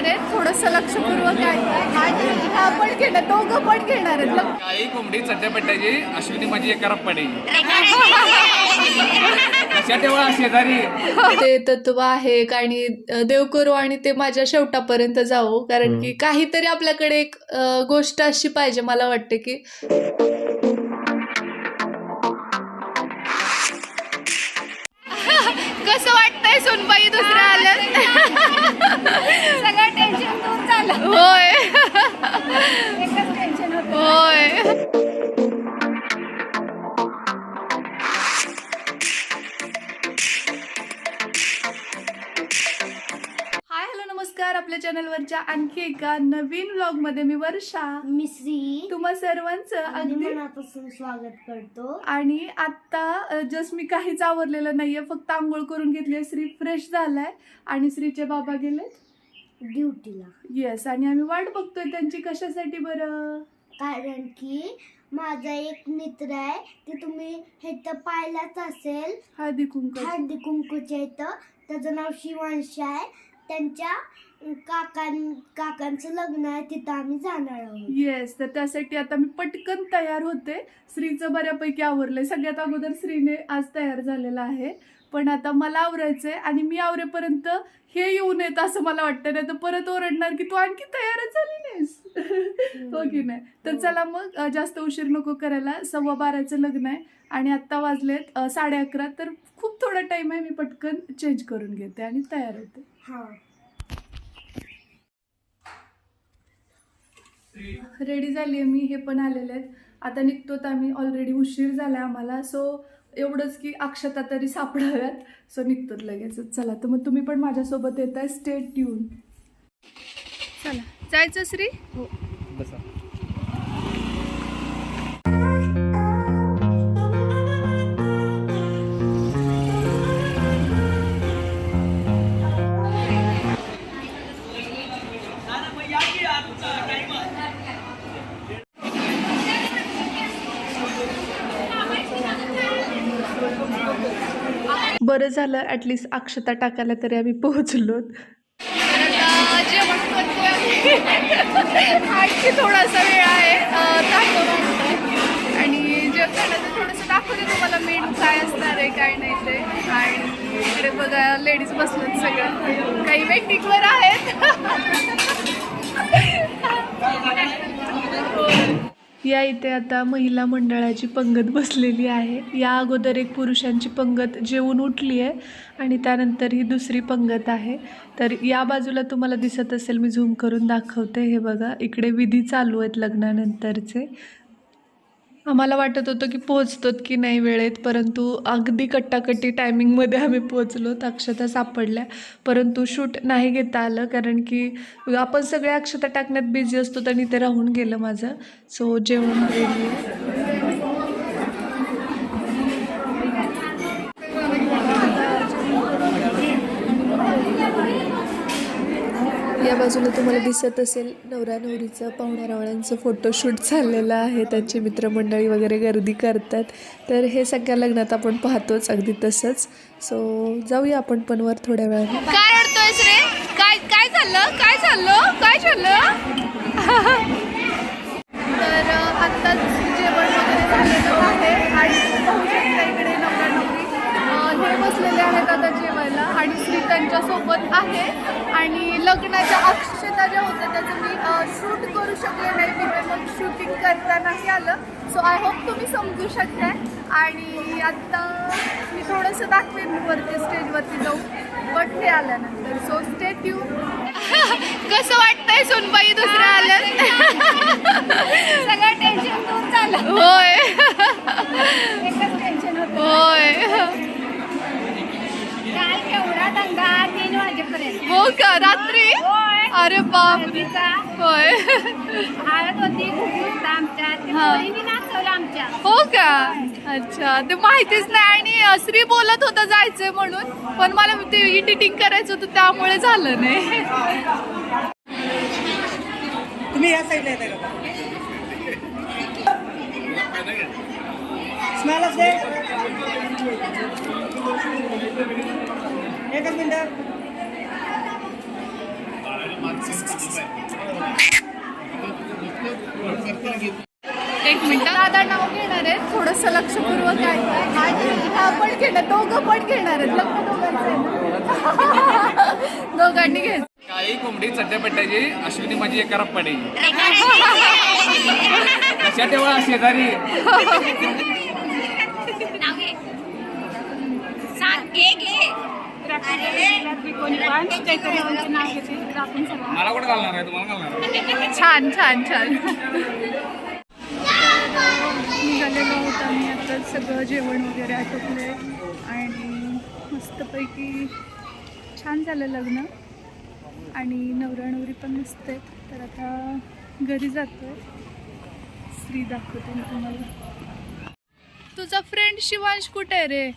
आले, थोडस लक्षपूर्वक आहे आणि हा पण घेणार, दोघं पण घेणार आहेत. काही कोंबडी चट्ट्यापट्ट्याची अश्विनी माझी एका रप्पाडी कशा तेव्हा शेजारी ते तत्व आहे आणि देव करू आणि ते माझ्या शेवटापर्यंत जाऊ, कारण की काहीतरी आपल्याकडे एक गोष्ट अशी पाहिजे. मला वाटते की कसं वाटतंय सोनबाई दुसऱ्या आलं, सगळं टेन्शन दूर झालं. होय एकच टेन्शन होतं. होय. नमस्कार, आपल्या चॅनलवरच्या आणखी एका नवीन व्लॉग मध्ये मी वर्षा, मी श्री, तुम्हा सर्वांचं अगदी मनापासून स्वागत करतो. आणि आता जस्ट मी काहीच आवरलेलं नाहीये, फक्त आंघोळ करून घेतली. श्री फ्रेश झालाय आणि श्रीचे बाबा गेलेत ड्युटीला. येस, आणि आम्ही वाट बघतोय त्यांची. कशासाठी बरं? कारण की माझा एक मित्र आहे, ते तुम्ही हे तर पाहिलाच असेल, हळदी कुंकूच्या इथं. त्याचं नाव शिवांश आहे. त्यांच्या काकांचं लग्न आहे, तिथं आम्ही जाणार आहोत. येस, तर त्यासाठी आता मी पटकन तयार होते. श्रीचं बऱ्यापैकी आवरलंय. सगळ्यात अगोदर श्रीने आज तयार झालेला आहे, पण आता मला आवरायचंय आणि मी आवरेपर्यंत हे येऊन येत असं मला वाटतं. नाही तर परत ओरडणार की तू आणखी तयारच झाली नाहीस. हो की नाही? तर चला मग जास्त उशीर नको करायला. 12:15 लग्न आहे आणि आत्ता वाजलेत 11:30. तर खूप थोडा टाइम आहे. मी पटकन चेंज करून घेते आणि तयार होते. हा, रेडी झाली आहे मी. हे पण आलेले आहेत. आता निघतोत आम्ही. ऑलरेडी उशीर झाला आम्हाला. सो एवढंच की अक्षता तरी सापडाव्यात. सो निघतोत लगेचच. चला, तर मग तुम्ही पण माझ्यासोबत येत आहे. Stay tune. चला, जायचं श्री? हो. बसा. बरं झालं, ॲटलिस्ट अक्षता टाकायला तरी आम्ही पोहोचलो. आणखी थोडासा वेळ आहे आणि जेवताना तर थोडंसं दाखवते तुम्हाला मेनू काय असणार आहे काय नाही ते. आणि इकडे बघा लेडीज बसलेत, सगळं काही वेटिंगवर आहेत. या इथे आता महिला मंडळाची पंगत बसलेली आहे. या अगोदर एक पुरुषांची पंगत जेवून उठली आहे आणि त्यानंतर ही दुसरी पंगत आहे. तर या बाजूला तुम्हाला दिसत असेल, मी झूम करून दाखवते. हे बघा, इकडे विधी चालू आहेत लग्नानंतरचे. आम्हाला वाटत होतं की पोहोचतोत की नाही वेळेत, परंतु अगदी कट्टाकट्टी टायमिंगमध्ये आम्ही पोहोचलो. अक्षता सापडल्या, परंतु शूट नाही घेता आलं कारण की आपण सगळे अक्षता टाकण्यात बिझी असतो आणि ते राहून गेलं माझं. सो जेवण रेडी आहे. या बाजूला तुम्हाला दिसत असेल नवरा नवरीचं पाहुण्यारावळ्यांचं फोटोशूट चाललेलं आहे. त्यांची मित्रमंडळी वगैरे गर्दी करतात. तर हे सगळ्या लग्नात आपण पाहतोच अगदी तसंच. सो जाऊया आपण पण वर थोड्या वेळाने. काय रडतोयस रे? काय झालं? तर आत्ताच जेवण वगैरे झालेलं आहे आणि पाहू शकता इकडे नवरा नवरी हे बसलेले आहेत आता जेवायला आणि श्री त्यांच्यासोबत आहे. आणि लग्नाच्या अक्षता ज्या होत्या त्याचं मी शूट करू शकले नाही, तिथे मग शूटिंग करतानाही आलं. सो आय होप तुम्ही समजू शकताय. आणि आत्ता मी थोडंसं दाखवेन वरती स्टेजवरती जाऊन, बट हे आल्यानंतर. So stay tune. कसं वाटतंय सोनबाई दुसऱ्या आलं, सगळं टेन्शन दूर झालं. होय, एकच टेन्शन होतं. होय. काल एवढा दंगा 3 वाजेपर्यंत. हो का? रात्री? अरे बाप. होय. हळद होती, खूप आमच्या नाचवलं आमच्या. हो का? अच्छा, ते माहितीच नाही. आणि श्री बोलत होता जायचंय म्हणून, पण मला ते एडिटिंग करायचं होतं त्यामुळे झालं नाही. तुम्ही या साईडला येताय का? स्मेल असते. एकच मिनिट. एक मिनिट, दादा नाव घेणार आहेत, थोडंसं लक्षपूर्वक आहे. हा पण घेणार, दोघं पण घेणार आहेत, लग्न दोघांचं दोघांनी घ्यायचं. काही कोंबडी चट्ट्या पेटायची, अश्विनी माझी एका रप्पाडी. लक्षात ठेवा शेजारी. मला कुठं घालणार आहे, तुम्हाला घालणार आहे. छान छान छान. निघालेलो आहोत आम्ही आता, सगळं जेवण वगैरे आटोपले आणि मस्तपैकी छान झालं लग्न आणि नवरा नवरी पण मस्त आहेत. तर आता घरी जातोय. श्री दाखवते मी तुम्हाला. तुझा फ्रेंड शिवांश कुठे आहे रे?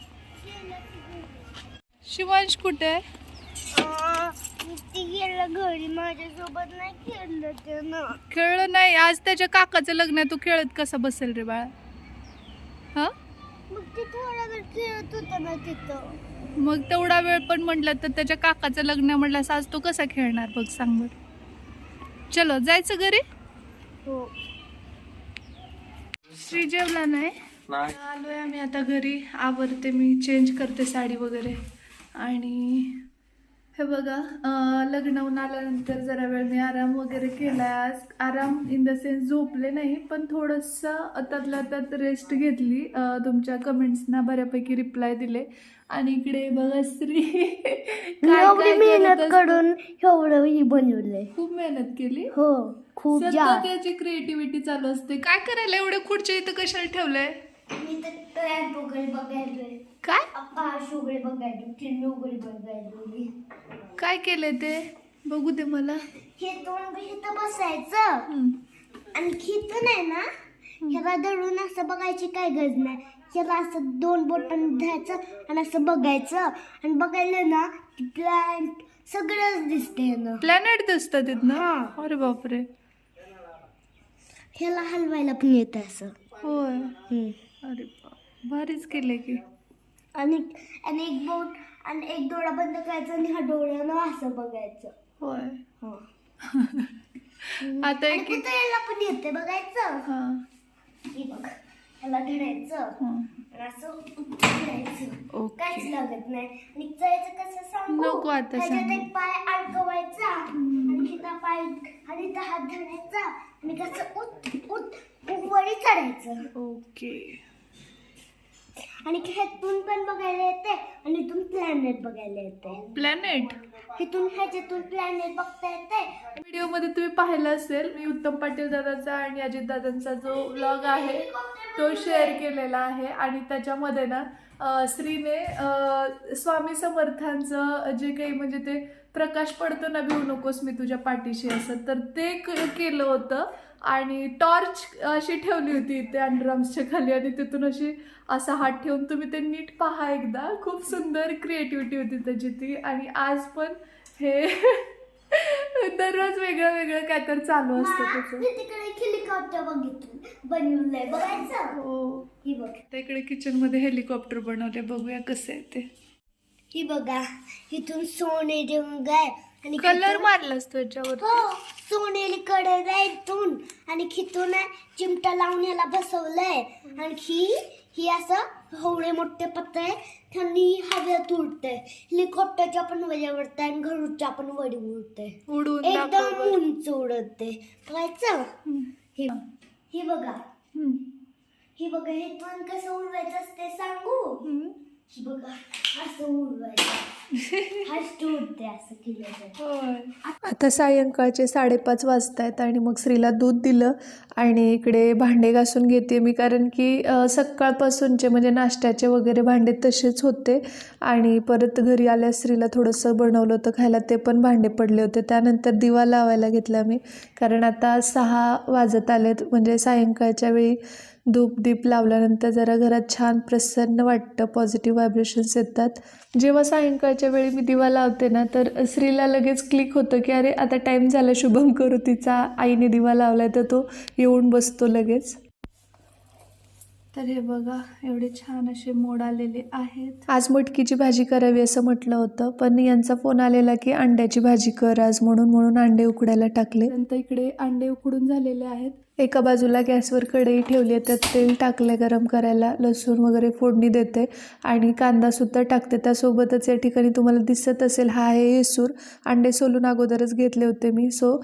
शिवांश कुठे आहे? ती गेलं घरी, माझ्यासोबत नाही खेळलं त्यानं. खेळलं नाही, आज त्याच्या काकाचं लग्न आहे, तू खेळत कसा बसेल रे बाळा? हा, मग ते थोडा वेळ खेळत होता ना तिथं. मग तेवढा वेळ पण म्हटलं तर त्याच्या काकाचं लग्न म्हटलं, आज तो कसा खेळणार बघ, सांग बरं. चलो जायचं घरी. हो. श्री जेवला नाही? आलोय आम्ही आता घरी. आवरते मी, चेंज करते साडी वगैरे. आणि हे बघा, लग्नाहून आल्यानंतर जरा वेळ मी आराम वगैरे केला. आज आराम इन द सेन्स झोपले नाही, पण थोडंसं त्यातल्या त्यात रेस्ट घेतली. तुमच्या कमेंट्सना बऱ्यापैकी रिप्लाय दिले. आणि इकडे बघा श्री एवढी मेहनत करून एवढं ही बनवलंय. खूप मेहनत केली. हो, खूप जास्त. त्याची क्रिएटिव्हिटी चालू असते. काय करायला एवढे खुर्च्या इथं कशाला ठेवलंय? मी तर ट्रॅक वगैरे बघायलोय. काय पाश वगैरे बघायलो, किल्लो वगैरे बघायलो. काय केलंय ते बघू दे मला. हे दोन इथं बसायचं आणि खिचून आहे ना, ह्याला दळून असं बघायची काय गरज नाही. ह्याला असं दोन बोटांनी धरायचं आणि असं बघायचं आणि बघायला ना प्लांट सगळंच दिसते ना. प्लॅनेट दिसतं तिथनं? हा. अरे बापरे. ह्याला हलवायला पण येतं असं. होय. अरे भारीच केले की. आणि आणि एक बोट आणि एक डोळा बंद करायचा आणि हा डोळ्यानं असं बघायचं. होय. हो. आता एक याला पण येते बघायचं. हा, हे बघ, ह्याला धरायचं आणि असं उचलायचं. ओके. काहीच लागत नाही. आणि जायचं कसं सांगू? नको आता ह्याच्यात सांगू. एक पाय अडकवायचा आणि हिचा पाय आणि इथं हात धरायचा आणि कसं वरी चढायचं. ओके. आणि ह्यातून पण बघायला येते आणि इथून प्लॅनेट बघायला येते. प्लॅनेट इथून ह्याच्यातून प्लॅनेट बघता येते. व्हिडिओमध्ये तुम्ही पाहिलं असेल, मी उत्तम पाटील दादाचा आणि अजित दादांचा जो व्लॉग आहे तो शेअर केलेला आहे. आणि त्याच्यामध्ये ना श्रीने स्वामी समर्थांचं जे काही म्हणजे ते प्रकाश पडतो ना, भिवू नकोस मी तुझ्या पाठीशी असं, तर ते केलं होतं. आणि टॉर्च अशी ठेवली होती इथे अंडरआर्म्सच्या खाली आणि तिथून अशी असा हात ठेवून तुम्ही ते नीट पहा एकदा. खूप सुंदर क्रिएटिव्हिटी होती त्याची ती. आणि आज पण हे दररोज वेगळं वेगळं काय तर चालू असतं त्याचं. मी तिकडे हेलिकॉप्टर बनवलंय बघायचं. हो, ही बघ, इकडे किचन मध्ये हेलिकॉप्टर बनवले, बघूया कसं आहे ते. ही बघा, इथून सोनेरी रंग आहे आणि कलर मारलास त्याच्यावर. हो, सोनेरी कलर आहे इथून आणि खितून चिमटा लावून याला बसवलंय. आणि ही असं एवढे मोठे पत्ते आहे, त्यांनी हवेत उडते. हेलिकॉप्टरच्या पण वड्या उडते आणि घरूच्या पण वडी उडते. उडून एकदम उंच उडते. बघायचं. ही बघा, ही बघा, हे पण कसं उडवायचं असते सांगू? ही बघा, असं उडवायचं. उडते असं केलं. आता सायंकाळचे 5:30 वाजतायत आणि मग श्रीला दूध दिलं आणि इकडे भांडे घासून घेते मी, कारण की सकाळपासूनचे म्हणजे नाश्त्याचे वगैरे भांडे तसेच होते. आणि परत घरी आल्यास श्रीला थोडंसं बनवलं होतं खायला, ते पण भांडे पडले होते. त्यानंतर दिवा लावायला घेतला मी, कारण आता 6 वाजत आलेत. म्हणजे सायंकाळच्या वेळी धूप दीप लावल्यानंतर जरा घरात छान प्रसन्न वाटतं, पॉझिटिव्ह व्हायब्रेशन्स येतात. जेव्हा सायंकाळच्या वेळी मी दिवा लावते ना, तर श्रीला लगेच क्लिक होतं की अरे आता टाईम झाला शुभम करू, तिचा आईने दिवा लावलाय, तर तो येऊन बसतो लगेच. तर हे बघा एवढे छान असे मोड आलेले आहेत. आज मटकीची भाजी करावी असं म्हटलं होतं, पण यांचा फोन आलेला की अंड्याची भाजी कर आज, म्हणून अंडे उकडायला टाकले. नंतर इकडे अंडे उकडून झालेले आहेत. एका बाजूला गॅसवर कढई ठेवली आहे, त्यात तेल टाकले गरम करायला, लसूण वगैरे फोडणी देते आणि कांदा सुद्धा टाकते. त्यासोबतच या ठिकाणी तुम्हाला दिसत असेल हा आहे येसूर. अंडे सोलून अगोदरच घेतले होते मी. सो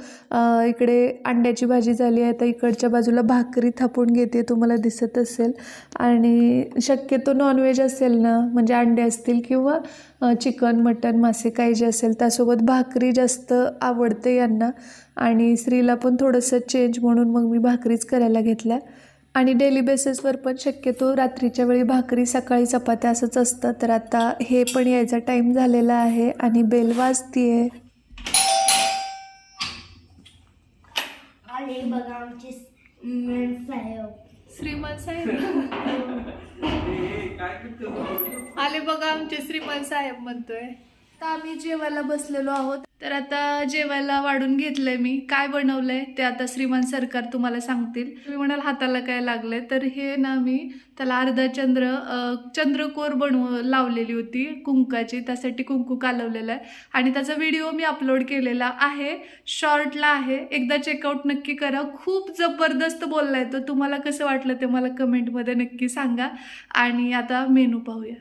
इकडे अंड्याची भाजी झाली आहे. तर इकडच्या बाजूला भाकरी थापून घेते, तुम्हाला दिसत असेल. आणि शक्यतो नॉनव्हेज असेल ना, म्हणजे अंडे असतील किंवा चिकन मटन मासे काही जे असेल त्यासोबत भाकरी जास्त आवडते यांना. आणि स्त्रीला पण थोडंसं चेंज म्हणून मग मी भाकरीच करायला घेतल्या. आणि डेली बेसिसवर पण शक्यतो रात्रीच्या वेळी भाकरी सकाळी चपात्या असंच असतं. तर आता हे पण यायचा टाईम झालेला आहे आणि बेल वाजतीये. आले बघा आमचे साहेब. श्रीमंत साहेब आले बघा आमचे श्रीमंत साहेब म्हणतोय. आता आम्ही जेवायला बसलेलो आहोत. तर आता जेवायला वाढून घेतलंय मी. काय बनवलंय ते आता श्रीमंत सरकार तुम्हाला सांगतील. तुम्ही म्हणाल हाताला काय लागलंय, तर हे ना मी त्याला अर्धा चंद्रकोर लावलेली होती कुंकाची, त्यासाठी कुंकू कालवलेला आहे आणि त्याचा व्हिडिओ मी अपलोड केलेला आहे, शॉर्टला आहे. एकदा चेकआउट नक्की करा. खूप जबरदस्त बोललाय तो. तुम्हाला कसं वाटलं ते मला कमेंटमध्ये नक्की सांगा. आणि आता मेनू पाहूया.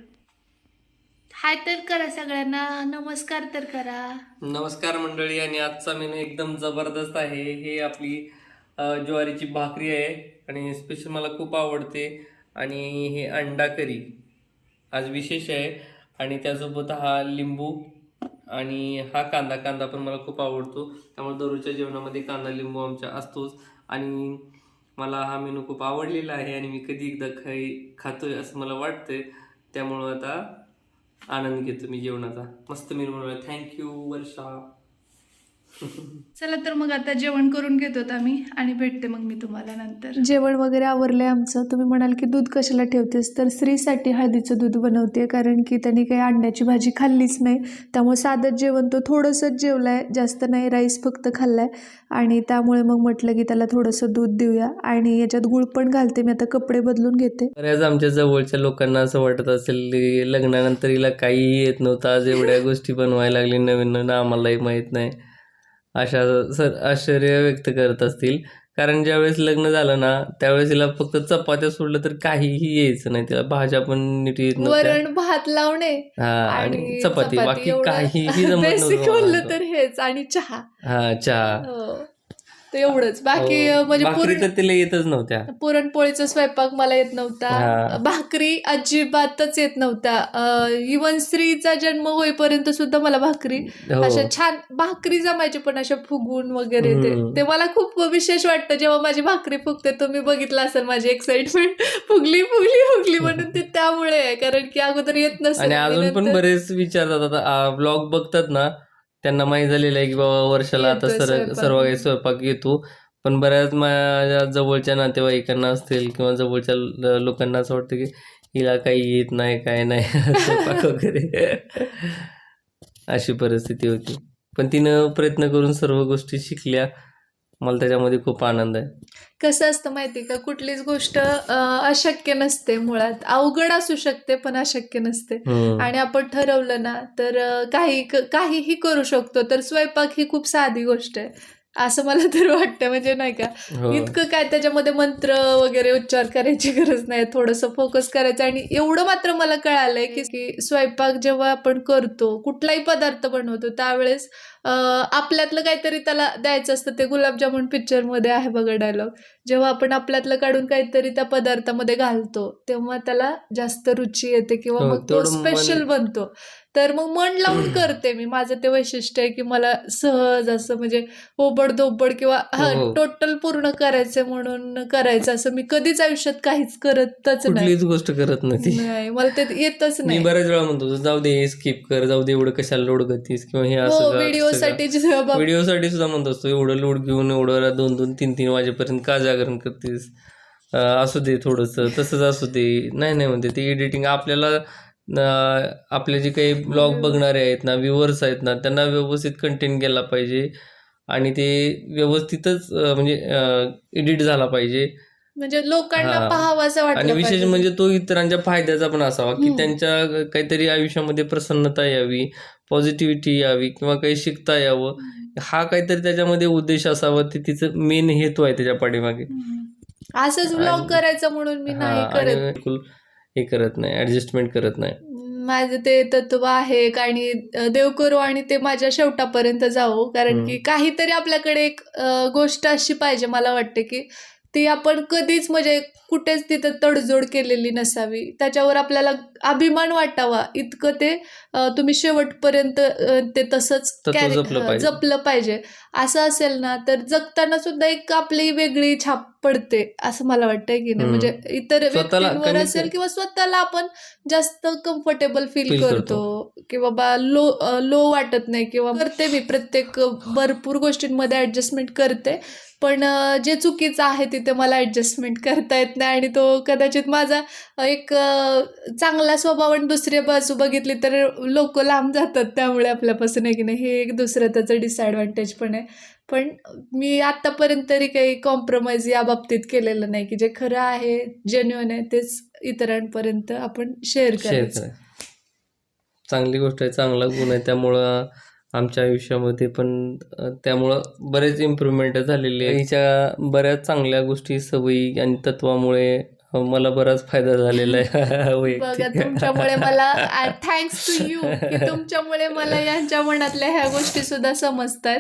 हाय तर करा सगळ्यांना, नमस्कार तर करा. नमस्कार मंडळी. आणि आजचा मेनू एकदम जबरदस्त आहे. हे आपली ज्वारीची भाकरी आहे आणि स्पेशल मला खूप आवडते. आणि हे अंडा करी आज विशेष आहे. आणि त्यासोबत हा लिंबू आणि हा कांदा पण मला खूप आवडतो. त्यामुळे दररोजच्या जेवणामध्ये कांदा लिंबू आमच्या असतोच. आणि मला हा मेनू खूप आवडलेला आहे आणि मी कधी एकदा खातोय असं मला वाटतंय. त्यामुळं आता आनंद घेतो मी जेवणाचा. मस्त मेनू बनवला. थँक्यू वर्षा. चला तर मग आता जेवण करून घेतो आम्ही आणि भेटते मग मी तुम्हाला नंतर. जेवण वगैरे आवरलंय आमचं. तुम्ही म्हणाल की दूध कशाला ठेवतेस, तर स्त्रीसाठी हळदीचं दूध बनवते, कारण की त्यांनी काही अंड्याची भाजी खाल्लीच नाही. त्यामुळे साधंच जेवण, तो थोडंसंच जेवलाय, जास्त नाही, राईस फक्त खाल्लाय. आणि त्यामुळे मग म्हटलं की त्याला थोडंसं दूध देऊया. आणि याच्यात गुळ पण घालते मी. आता कपडे बदलून घेते. बऱ्याच आमच्या जवळच्या लोकांना असं वाटत असेल की लग्नानंतर हिला काहीही येत नव्हतं, आज एवढ्या गोष्टी बनवायला लागली नवीन आम्हालाही माहीत नाही, अशा आश्चर्य व्यक्त करत असतील. कारण ज्यावेळेस लग्न झालं ना त्यावेळेस हिला फक्त चपात्या सोडलं तर काहीही यायचं नाही. तिला भाज्या पण नीट येत नव्हत्या. वरण भात लावणे हा आणि चपाती, बाकी काहीही जमत बेसिक बोललं नव्हतं. तर हेच. आणि चहा. हा चहा. हो, तर एवढंच. बाकी म्हणजे भाकरी तर तिला येतच नव्हत्या. पुरणपोळीचा स्वयंपाक मला येत नव्हता. भाकरी अजिबातच येत नव्हता. इवन स्त्रीचा जन्म होईपर्यंत सुद्धा मला भाकरी अशा छान भाकरी जमायची, पण अशा फुगून वगैरे ते मला खूप विशेष वाटतं जेव्हा माझी भाकरी फुगते. तुम्ही बघितलं असेल माझी एक्साइटमेंट. फुगली म्हणून ते त्यामुळे आहे, कारण की अगोदर येत नसेल. आणि अजून पण बरेच विचारतात, आता ब्लॉग बघतात ना त्यांना माहीत झालेलं आहे की बाबा वर्षाला आता सर्व काही स्वयंपाक येतो. पण बऱ्याच माझ्या जवळच्या नातेवाईकांना असतील किंवा जवळच्या लोकांना असं वाटतं की हिला काही येत नाही, काय नाही स्वयंपाक वगैरे, अशी परिस्थिती होती. पण तिनं प्रयत्न करून सर्व गोष्टी शिकल्या. मला त्याच्यामध्ये खूप आनंद आहे. कसं असतं माहिती का, कुठलीच गोष्ट अशक्य नसते. मुळात अवघड असू शकते पण अशक्य नसते. आणि आपण ठरवलं ना तर काहीही करू शकतो. तर स्वयंपाक ही खूप साधी गोष्ट आहे असं मला तर वाटतं. म्हणजे नाही का, इतकं काय त्याच्यामध्ये मंत्र वगैरे उच्चार करायची गरज नाही. थोडंसं फोकस करायचं. आणि एवढं मात्र मला कळालंय की स्वयंपाक जेव्हा आपण करतो, कुठलाही पदार्थ बनवतो, त्यावेळेस आपल्यातलं काहीतरी त्याला द्यायचं असतं. ते गुलाबजामुन पिक्चरमध्ये आहे बघा डायलॉग. जेव्हा आपण आपल्यातलं काढून काहीतरी त्या पदार्थामध्ये घालतो तेव्हा त्याला जास्त रुची येते किंवा मग तो स्पेशल बनतो. तर मग मन लावून करते मी. माझं ते वैशिष्ट्य आहे की मला सहज असं म्हणजे ओबडधोबड किंवा टोटल पूर्ण करायचं म्हणून करायचं असं मी कधीच आयुष्यात काहीच करतच नाही. कुठलीच गोष्ट करत नाही मला ते येतच नाही. मी बऱ्याच वेळा म्हणतो जाऊ दे, स्किप कर, जाऊ दे, एवढं कशाला लोड करतीस, किंवा हे असं व्हिडिओसाठी सुद्धा म्हणतो असतो, एवढं लोड घेऊन एवढं 2-2, 3-3 वाजेपर्यंत का जागरण करतेस, असू दे थोडंसं, तसंच असू दे. नाही म्हणते ते एडिटिंग आपल्याला, आपले जे काही ब्लॉग बघणारे आहेत ना, व्ह्युअर्स आहेत ना, त्यांना व्यवस्थित कंटेंट गेला पाहिजे आणि ते व्यवस्थितच म्हणजे एडिट झाला पाहिजे. म्हणजे लोकांना हा. पाहावं असं आणि वाटलं विशेष पाहिजे. म्हणजे तो इतरांच्या फायद्याचा पण असावा की हम्म. त्यांच्या काहीतरी आयुष्यामध्ये प्रसन्नता यावी, पॉझिटिव्हिटी यावी किंवा काही शिकता यावं, हा काहीतरी त्याच्यामध्ये उद्देश असावा. ते तिचं मेन हेतू आहे त्याच्या पाठीमागे. असंच व्लॉग आणि करायचं म्हणून मी हा, नाही आणि करत. बिलकुल हे करत नाही, ऍडजस्टमेंट करत नाही. माझं ते तत्व आहे आणि देव करू आणि ते माझ्या शेवटापर्यंत जावो, कारण की काहीतरी आपल्याकडे एक गोष्ट अशी पाहिजे, मला वाटते की ती आपण कधीच म्हणजे कुठेच तिथं तडजोड केलेली नसावी, त्याच्यावर आपल्याला अभिमान वाटावा इतकं ते तुम्ही शेवटपर्यंत ते तसंच तत्व जपलं पाहिजे. जपलं पाहिजे. असं असेल ना तर जगताना सुद्धा एक आपली वेगळी छाप पडते, असं मला वाटतंय की नाही. म्हणजे इतर स्वतःला व्यक्तींवर कमीत असेल किंवा स्वतःला आपण जास्त कम्फर्टेबल फील फील करतो की बाबा लो वाटत नाही, किंवा करते मी प्रत्येक भरपूर गोष्टींमध्ये ऍडजस्टमेंट करते, पण जे चुकीचं आहे तिथे मला ऍडजस्टमेंट करता येत नाही. आणि तो कदाचित माझा एक चांगला स्वभाव आणि दुसरी बाजू बघितली तर लोक लांब जातात त्यामुळे आपल्यापासून, आहे की नाही. हे एक दुसरं त्याचं डिसएडव्हान्टेज पण आहे. पण मी आतापर्यंत तरी काही कॉम्प्रोमाइज या बाबतीत केलेलं नाही, की जे खरं आहे, जेन्युइन आहे, तेच इतरांपर्यंत आपण शेअर करायचं. करायचं. चांगली गोष्ट आहे, चांगला गुण आहे. त्यामुळं आमच्या आयुष्यामध्ये पण त्यामुळं बरेच इम्प्रूव्हमेंट झालेली आहे. हिच्या बऱ्याच चांगल्या गोष्टी, सवयी आणि तत्वामुळे मला बराच फायदा झालेला आहे बघा, वैयक्तिक. तुमच्यामुळे मला थँक्स टू यू की तुमच्यामुळे मला यांच्या मनातल्या ह्या गोष्टी सुद्धा समजतात.